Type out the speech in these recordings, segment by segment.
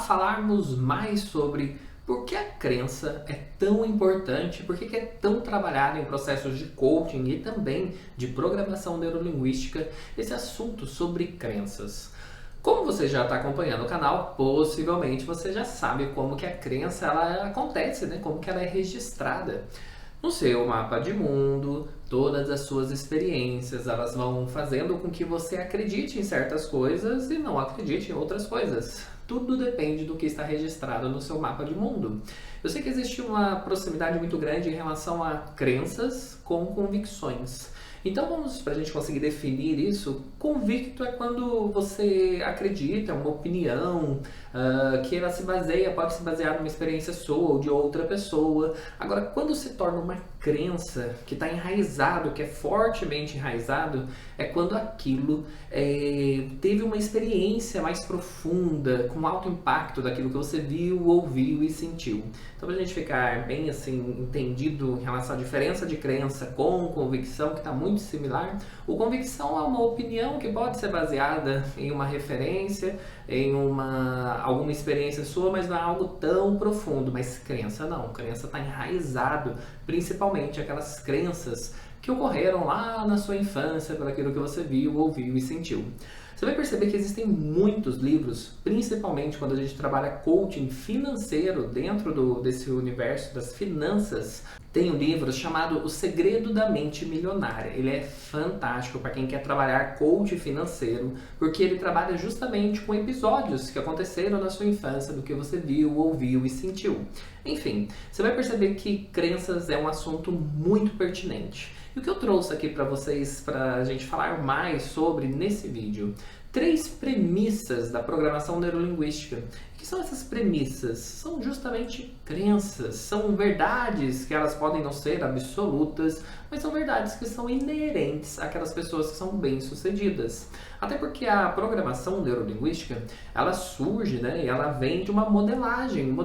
falarmos mais sobre por que a crença é tão importante, por que é tão trabalhada em processos de coaching e também de programação neurolinguística, esse assunto sobre crenças. Como você já está acompanhando o canal, possivelmente você já sabe como que a crença ela acontece, né? Como que ela é registrada. No seu mapa de mundo, todas as suas experiências, elas vão fazendo com que você acredite em certas coisas e não acredite em outras coisas. Tudo depende do que está registrado no seu mapa de mundo. Eu sei que existe uma proximidade muito grande em relação a crenças com convicções. Então vamos, para a gente conseguir definir isso, convicto é quando você acredita, é uma opinião, que ela pode se basear numa experiência sua ou de outra pessoa. Agora, quando se torna uma crença que está enraizado, que é fortemente enraizado, é quando aquilo teve uma experiência mais profunda, com alto impacto daquilo que você viu, ouviu e sentiu. Então, para a gente ficar bem assim entendido em relação à diferença de crença com convicção, que está muito similar, o convicção é uma opinião que pode ser baseada em uma referência, em alguma experiência sua, mas não é algo tão profundo. Mas crença não, crença está enraizado, principalmente aquelas crenças que ocorreram lá na sua infância, por aquilo que você viu, ouviu e sentiu. Você vai perceber que existem muitos livros, principalmente quando a gente trabalha coaching financeiro dentro desse universo das finanças. Tem um livro chamado O Segredo da Mente Milionária. Ele é fantástico para quem quer trabalhar coaching financeiro, porque ele trabalha justamente com episódios que aconteceram na sua infância, do que você viu, ouviu e sentiu. Enfim, você vai perceber que crenças é um assunto muito pertinente. E o que eu trouxe aqui para vocês, para a gente falar mais sobre nesse vídeo? 3 premissas da programação neurolinguística. O que são essas premissas? São justamente crenças, são verdades que elas podem não ser absolutas, mas são verdades que são inerentes àquelas pessoas que são bem-sucedidas. Até porque a programação neurolinguística, ela surge, né, e ela vem de uma modelagem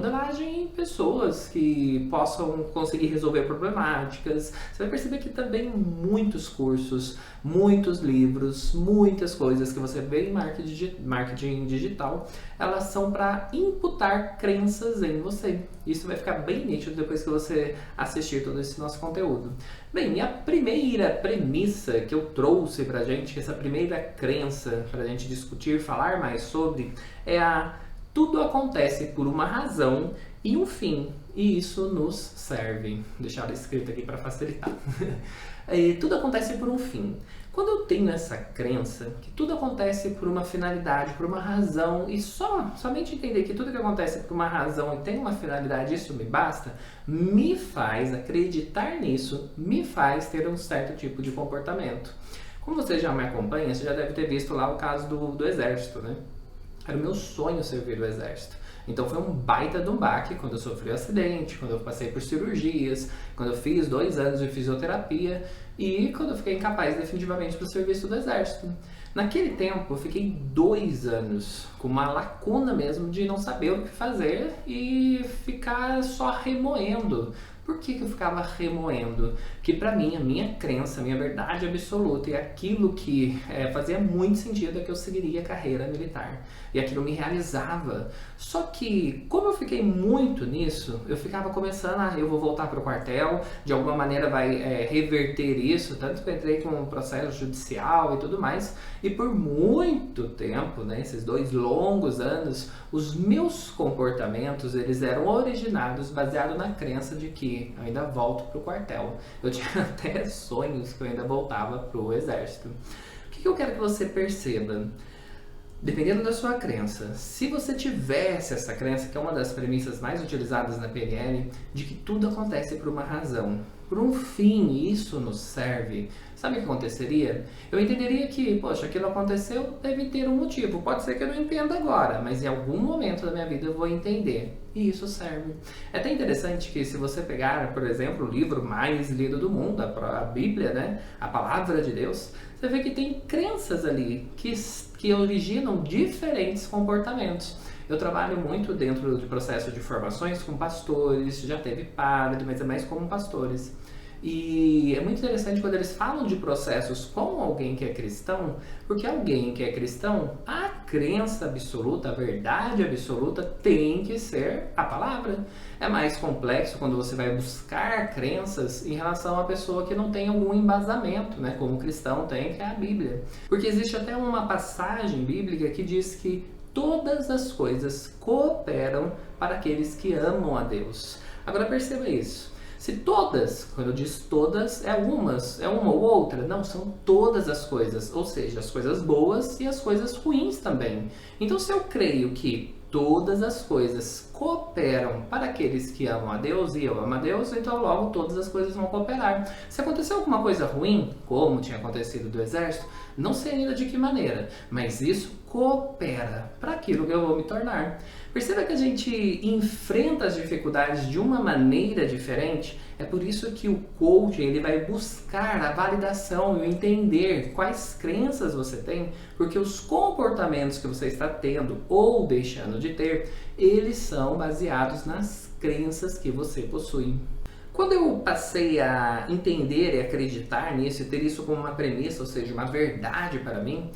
em pessoas que possam conseguir resolver problemáticas. Você vai perceber que também muitos cursos, muitos livros, muitas coisas que você vê em marketing digital, elas são para imputar crenças em você. Isso vai ficar bem nítido depois que você assistir todo esse nosso conteúdo. Bem, e a primeira premissa que eu trouxe pra gente, essa primeira crença pra gente discutir, falar mais sobre, é tudo acontece por uma razão e um fim, e isso nos serve. Vou deixar ela escrita aqui para facilitar. Tudo acontece por um fim. Quando eu tenho essa crença que tudo acontece por uma finalidade, por uma razão, e somente entender que tudo que acontece por uma razão e tem uma finalidade, isso me basta, me faz acreditar nisso, me faz ter um certo tipo de comportamento. Como você já me acompanha, você já deve ter visto lá o caso do exército, né? Era o meu sonho servir o exército. Então foi um baita de um baque quando eu sofri um acidente, quando eu passei por cirurgias, quando eu fiz 2 anos de fisioterapia e quando eu fiquei incapaz definitivamente para o serviço do exército. Naquele tempo eu fiquei 2 anos com uma lacuna mesmo de não saber o que fazer e ficar só remoendo. Por que eu ficava remoendo? Que para mim, a minha crença, a minha verdade absoluta e aquilo que fazia muito sentido é que eu seguiria a carreira militar. E aquilo me realizava. Só que, como eu fiquei muito nisso, eu ficava começando, eu vou voltar para o quartel, de alguma maneira vai reverter isso, tanto que eu entrei com um processo judicial e tudo mais. E por muito tempo, né, esses 2 longos anos, os meus comportamentos, eles eram originados baseado na crença de que eu ainda volto para o quartel. Eu tinha até sonhos que eu ainda voltava para o exército. O que eu quero que você perceba? Dependendo da sua crença, se você tivesse essa crença, que é uma das premissas mais utilizadas na PNL, de que tudo acontece por uma razão, por um fim, isso nos serve, sabe o que aconteceria? Eu entenderia que, poxa, aquilo aconteceu, deve ter um motivo. Pode ser que eu não entenda agora, mas em algum momento da minha vida eu vou entender. E isso serve. É até interessante que se você pegar, por exemplo, o livro mais lido do mundo, a Bíblia, né? A Palavra de Deus, você vê que tem crenças ali que originam diferentes comportamentos. Eu trabalho muito dentro do processo de formações com pastores, já teve padre, mas é mais como pastores. E é muito interessante quando eles falam de processos com alguém que é cristão, porque alguém que é cristão crença absoluta, a verdade absoluta tem que ser a palavra. É mais complexo quando você vai buscar crenças em relação a pessoa que não tem algum embasamento, né? Como o cristão tem, que é a Bíblia. Porque existe até uma passagem bíblica que diz que todas as coisas cooperam para aqueles que amam a Deus. Agora perceba isso. Se todas, quando eu diz todas, é uma ou outra. Não, são todas as coisas. Ou seja, as coisas boas e as coisas ruins também. Então, se eu creio que todas as coisas cooperam para aqueles que amam a Deus e eu amo a Deus, então logo todas as coisas vão cooperar. Se acontecer alguma coisa ruim, como tinha acontecido do exército, não sei ainda de que maneira, mas isso coopera para aquilo que eu vou me tornar. Perceba que a gente enfrenta as dificuldades de uma maneira diferente. É por isso que o coaching ele vai buscar a validação e o entender quais crenças você tem, porque os comportamentos que você está tendo ou deixando de ter, eles são baseados nas crenças que você possui. Quando eu passei a entender e acreditar nisso e ter isso como uma premissa, ou seja, uma verdade para mim,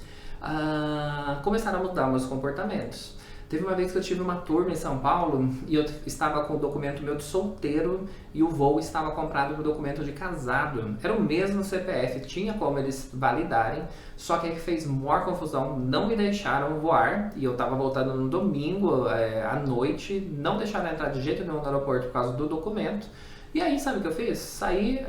começaram a mudar meus comportamentos. Teve uma vez que eu tive uma turma em São Paulo e eu estava com o documento meu de solteiro e o voo estava comprado para o documento de casado. Era o mesmo CPF, tinha como eles validarem, só que aí fez maior confusão, não me deixaram voar e eu estava voltando no domingo à noite, não deixaram entrar de jeito nenhum no aeroporto por causa do documento. E aí, sabe o que eu fiz? Saí,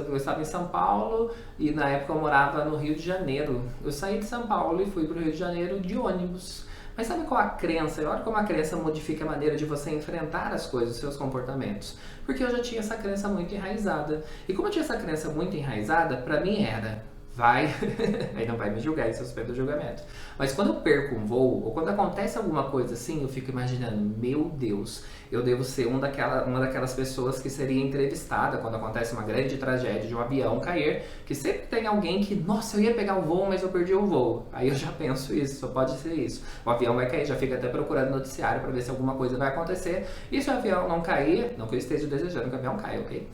eu estava em São Paulo e na época eu morava no Rio de Janeiro. Eu saí de São Paulo e fui para o Rio de Janeiro de ônibus. Mas sabe qual a crença? Olha como a crença modifica a maneira de você enfrentar as coisas, os seus comportamentos. Porque eu já tinha essa crença muito enraizada. E como eu tinha essa crença muito enraizada, pra mim era, vai, aí não vai me julgar, isso eu suspeito do julgamento. Mas quando eu perco um voo, ou quando acontece alguma coisa assim, eu fico imaginando, meu Deus, eu devo ser uma daquelas pessoas que seria entrevistada quando acontece uma grande tragédia de um avião cair, que sempre tem alguém que, nossa, eu ia pegar o voo, mas eu perdi o voo. Aí eu já penso isso, só pode ser isso. O avião vai cair, já fica até procurando noticiário para ver se alguma coisa vai acontecer. E se o avião não cair, não que eu esteja desejando que o avião caia, ok?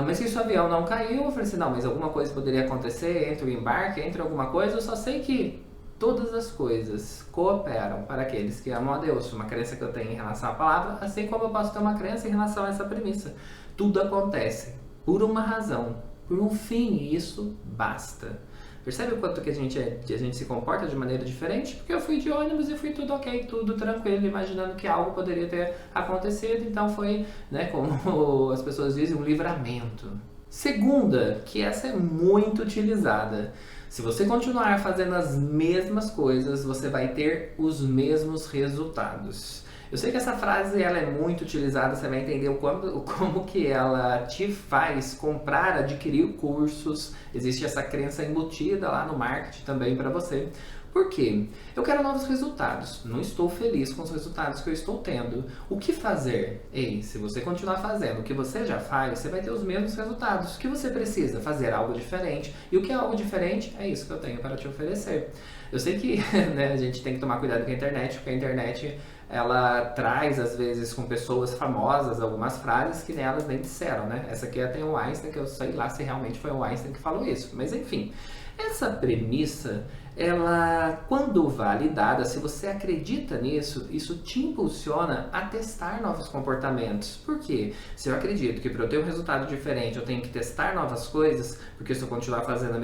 Mas se o avião não caiu, eu falei assim, não, mas alguma coisa poderia acontecer entre o embarque, entre alguma coisa, eu só sei que todas as coisas cooperam para aqueles que amam a Deus. Uma crença que eu tenho em relação à palavra, assim como eu posso ter uma crença em relação a essa premissa. Tudo acontece por uma razão, por um fim, e isso basta. Percebe o quanto que a gente se comporta de maneira diferente? Porque eu fui de ônibus e fui tudo ok, tudo tranquilo, imaginando que algo poderia ter acontecido. Então foi, né, como as pessoas dizem, um livramento. Segunda, que essa é muito utilizada. Se você continuar fazendo as mesmas coisas, você vai ter os mesmos resultados. Eu sei que essa frase ela é muito utilizada, você vai entender como que ela te faz comprar, adquirir cursos. Existe essa crença embutida lá no marketing também para você. Por quê? Eu quero novos resultados. Não estou feliz com os resultados que eu estou tendo. O que fazer? Ei, se você continuar fazendo o que você já faz, você vai ter os mesmos resultados. O que você precisa? Fazer algo diferente. E o que é algo diferente? É isso que eu tenho para te oferecer. Eu sei que né, a gente tem que tomar cuidado com a internet, porque a internet ela traz, às vezes, com pessoas famosas, algumas frases que nelas nem disseram, né? Essa aqui tem o Einstein, que eu sei lá se realmente foi o Einstein que falou isso. Mas, enfim, essa premissa, ela, quando validada, se você acredita nisso, isso te impulsiona a testar novos comportamentos. Por quê? Se eu acredito que para eu ter um resultado diferente, eu tenho que testar novas coisas, porque se eu continuar fazendo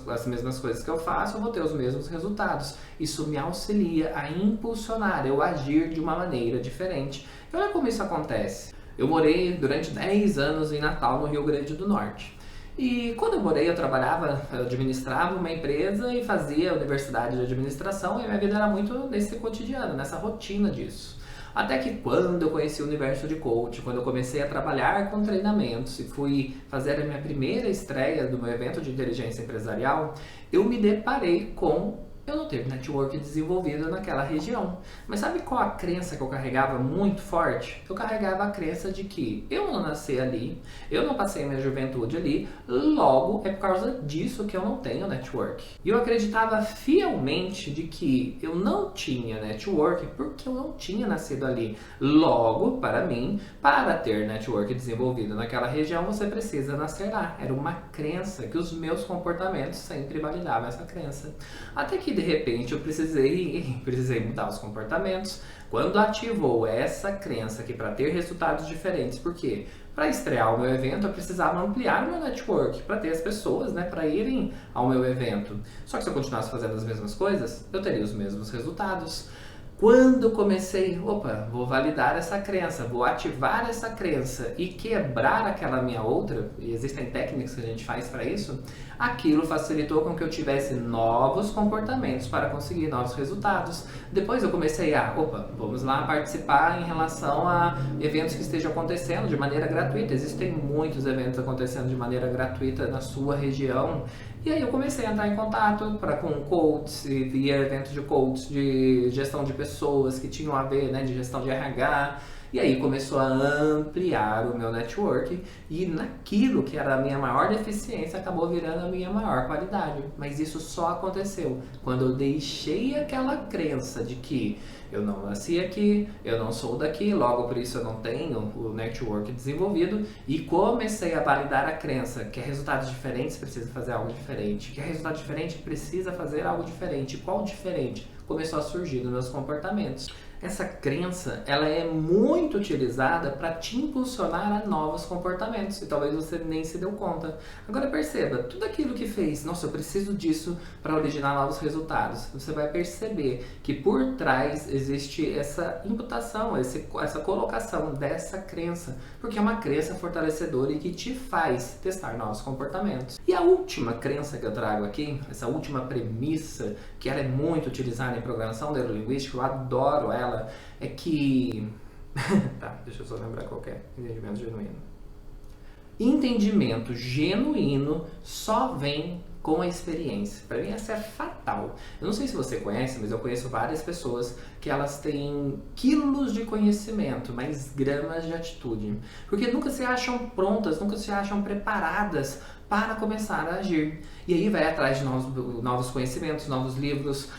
as mesmas coisas que eu faço, eu vou ter os mesmos resultados. Isso me auxilia a impulsionar, eu agir de uma maneira diferente. E olha como isso acontece. Eu morei durante 10 anos em Natal, no Rio Grande do Norte. E quando eu morei, eu administrava uma empresa e fazia universidade de administração, e minha vida era muito nesse cotidiano, nessa rotina disso. Até que quando eu conheci o universo de coaching, quando eu comecei a trabalhar com treinamentos e fui fazer a minha primeira estreia do meu evento de inteligência empresarial, eu me deparei com eu não ter network desenvolvido naquela região. Mas sabe qual a crença que eu carregava muito forte? Eu carregava a crença de que eu não nasci ali, eu não passei minha juventude ali, logo é por causa disso que eu não tenho network. E eu acreditava fielmente de que eu não tinha network porque eu não tinha nascido ali. Logo, para mim, para ter network desenvolvido naquela região, você precisa nascer lá. Era uma crença que os meus comportamentos sempre validavam essa crença. Até que de repente eu precisei mudar os comportamentos. Quando ativou essa crença que para ter resultados diferentes, por quê? Para estrear o meu evento eu precisava ampliar o meu network, para ter as pessoas, né, para irem ao meu evento. Só que se eu continuasse fazendo as mesmas coisas, eu teria os mesmos resultados. Quando eu comecei, vou validar essa crença, vou ativar essa crença e quebrar aquela minha outra, e existem técnicas que a gente faz para isso, aquilo facilitou com que eu tivesse novos comportamentos para conseguir novos resultados. Depois eu comecei vamos lá participar em relação a eventos que estejam acontecendo de maneira gratuita. Existem muitos eventos acontecendo de maneira gratuita na sua região. E aí eu comecei a entrar em contato com coaches, e via eventos de coaches, de gestão de pessoas que tinham a ver, né, de gestão de RH. E aí começou a ampliar o meu network e naquilo que era a minha maior deficiência acabou virando a minha maior qualidade. Mas isso só aconteceu quando eu deixei aquela crença de que eu não nasci aqui, eu não sou daqui, logo por isso eu não tenho o network desenvolvido, e comecei a validar a crença que resultados diferentes precisa fazer algo diferente, que resultado diferente precisa fazer algo diferente. Qual diferente? Começou a surgir nos meus comportamentos. Essa crença, ela é muito utilizada para te impulsionar a novos comportamentos e talvez você nem se deu conta. Agora perceba, tudo aquilo que fez, nossa, eu preciso disso para originar novos resultados. Você vai perceber que por trás existe essa imputação, essa colocação dessa crença, porque é uma crença fortalecedora e que te faz testar novos comportamentos. E a última crença que eu trago aqui, essa última premissa, que ela é muito utilizada em programação neurolinguística, eu adoro ela, é que... tá, deixa eu só lembrar qual que é. Entendimento genuíno. Entendimento genuíno só vem com a experiência. Para mim essa é fatal. Eu não sei se você conhece, mas eu conheço várias pessoas que elas têm quilos de conhecimento, mas gramas de atitude. Porque nunca se acham prontas, nunca se acham preparadas para começar a agir. E aí vai atrás de novos conhecimentos, novos livros,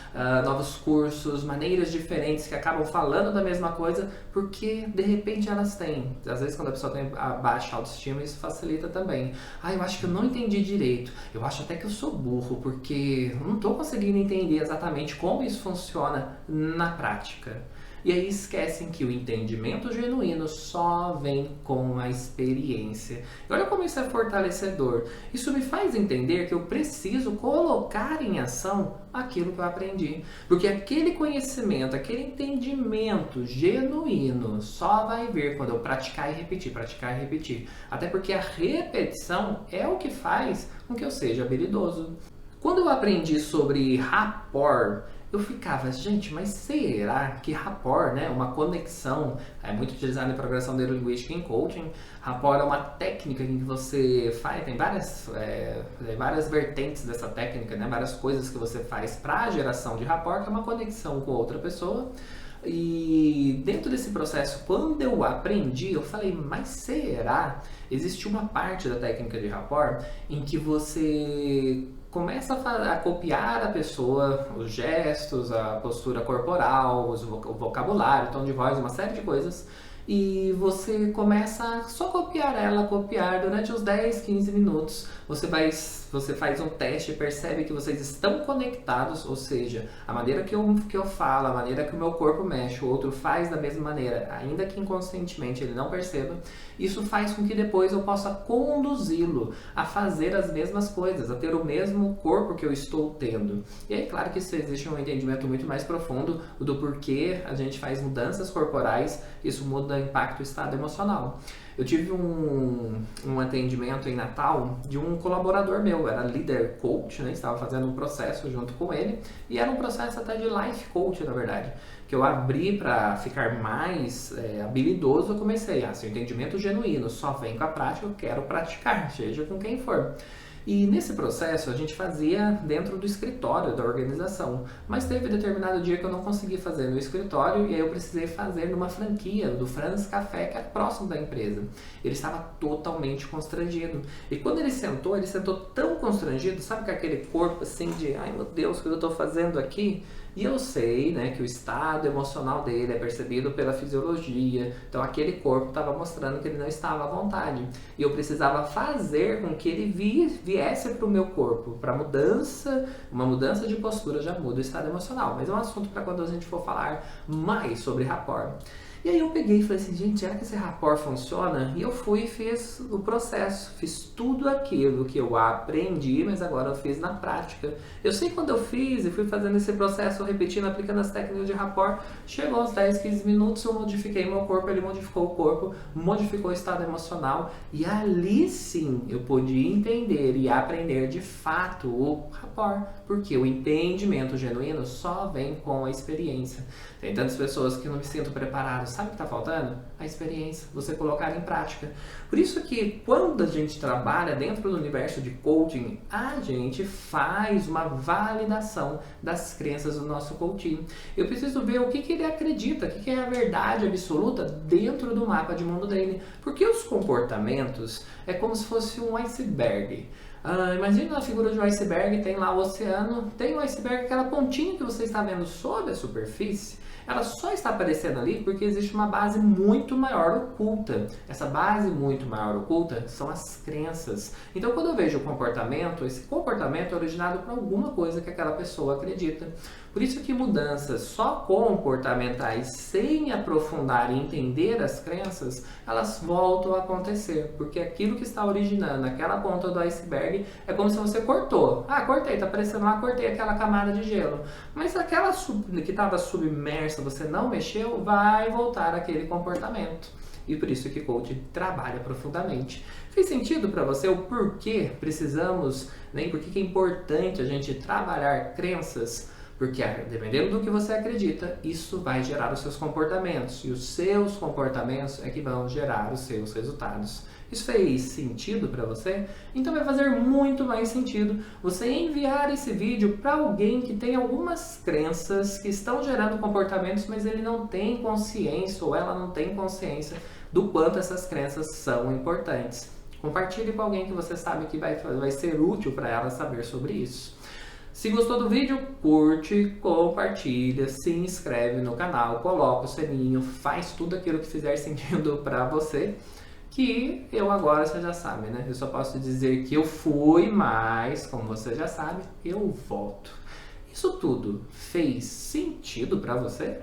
novos cursos, maneiras diferentes que acabam falando da mesma coisa, porque de repente elas têm. Às vezes quando a pessoa tem a baixa autoestima, isso facilita também. Eu acho que eu não entendi direito. Eu acho até que eu sou burro, porque eu não estou conseguindo entender exatamente como isso funciona na prática. E aí esquecem que o entendimento genuíno só vem com a experiência. E olha como isso é fortalecedor. Isso me faz entender que eu preciso colocar em ação aquilo que eu aprendi. Porque aquele conhecimento, aquele entendimento genuíno só vai vir quando eu praticar e repetir, praticar e repetir. Até porque a repetição é o que faz com que eu seja habilidoso. Quando eu aprendi sobre rapport, eu ficava, gente, mas será que rapport, né, uma conexão, é muito utilizada em programação neurolinguística e em coaching. Rapport é uma técnica em que você faz, tem várias vertentes dessa técnica, né, várias coisas que você faz para a geração de rapport, que é uma conexão com outra pessoa. E dentro desse processo, quando eu aprendi, eu falei, mas será? Existe uma parte da técnica de rapport em que você começa a copiar a pessoa, os gestos, a postura corporal, o vocabulário, o tom de voz, uma série de coisas, e você começa a só copiar durante uns 10, 15 minutos. Você faz um teste e percebe que vocês estão conectados, ou seja, a maneira que eu falo, a maneira que o meu corpo mexe, o outro faz da mesma maneira, ainda que inconscientemente ele não perceba. Isso faz com que depois eu possa conduzi-lo a fazer as mesmas coisas, a ter o mesmo corpo que eu estou tendo. E aí, claro que isso existe um entendimento muito mais profundo do porquê a gente faz mudanças corporais, isso muda o impacto do estado emocional. Eu tive um atendimento em Natal de um colaborador meu, era líder coach, né? Estava fazendo um processo junto com ele, e era um processo até de life coach, na verdade, que eu abri para ficar mais habilidoso. Eu comecei, se o entendimento genuíno só vem com a prática, eu quero praticar, seja com quem for. E nesse processo a gente fazia dentro do escritório da organização, mas teve determinado dia que eu não consegui fazer no escritório e aí eu precisei fazer numa franquia do Franz Café, que era próximo da empresa. Ele estava totalmente constrangido. E quando ele sentou tão constrangido, sabe, com aquele corpo assim de, ai meu Deus, o que eu estou fazendo aqui? E eu sei, né, que o estado emocional dele é percebido pela fisiologia, então aquele corpo estava mostrando que ele não estava à vontade. E eu precisava fazer com que ele viesse para o meu corpo, para uma mudança de postura já muda o estado emocional. Mas é um assunto para quando a gente for falar mais sobre rapport. E aí eu peguei e falei assim, gente, será que esse rapport funciona? E eu fui e fiz o processo, fiz tudo aquilo que eu aprendi, mas agora eu fiz na prática. Eu sei quando eu fiz e fui fazendo esse processo, repetindo, aplicando as técnicas de rapport, chegou aos 10, 15 minutos, eu modifiquei meu corpo, ele modificou o corpo, modificou o estado emocional, e ali sim eu pude entender e aprender de fato o rapport, porque o entendimento genuíno só vem com a experiência. Tem tantas pessoas que não me sinto preparado. Sabe o que está faltando? A experiência, você colocar em prática. Por isso que quando a gente trabalha dentro do universo de coaching, a gente faz uma validação das crenças do nosso coaching. Eu preciso ver o que ele acredita, o que é a verdade absoluta dentro do mapa de mundo dele. Porque os comportamentos é como se fosse um iceberg. Imagina a figura de um iceberg, tem lá o oceano, tem o iceberg, aquela pontinha que você está vendo sob a superfície, ela só está aparecendo ali porque existe uma base muito maior oculta. Essa base muito maior oculta são as crenças. Então, quando eu vejo o comportamento, esse comportamento é originado por alguma coisa que aquela pessoa acredita. Por isso que mudanças só comportamentais, sem aprofundar e entender as crenças, elas voltam a acontecer. Porque aquilo que está originando aquela ponta do iceberg é como se você cortou. Cortei, está aparecendo lá, cortei aquela camada de gelo. Mas aquela que estava submersa, você não mexeu, vai voltar aquele comportamento. E por isso que coaching trabalha profundamente. Fez sentido para você o porquê precisamos, né, por que é importante a gente trabalhar crenças? Porque dependendo do que você acredita, isso vai gerar os seus comportamentos. E os seus comportamentos é que vão gerar os seus resultados. Isso fez sentido para você? Então vai fazer muito mais sentido você enviar esse vídeo para alguém que tem algumas crenças que estão gerando comportamentos, mas ele não tem consciência ou ela não tem consciência do quanto essas crenças são importantes. Compartilhe com alguém que você sabe que vai ser útil para ela saber sobre isso. Se gostou do vídeo, curte, compartilha, se inscreve no canal, coloca o sininho, faz tudo aquilo que fizer sentido para você, que eu agora, você já sabe, né? Eu só posso dizer que eu fui, mas como você já sabe, eu volto. Isso tudo fez sentido para você?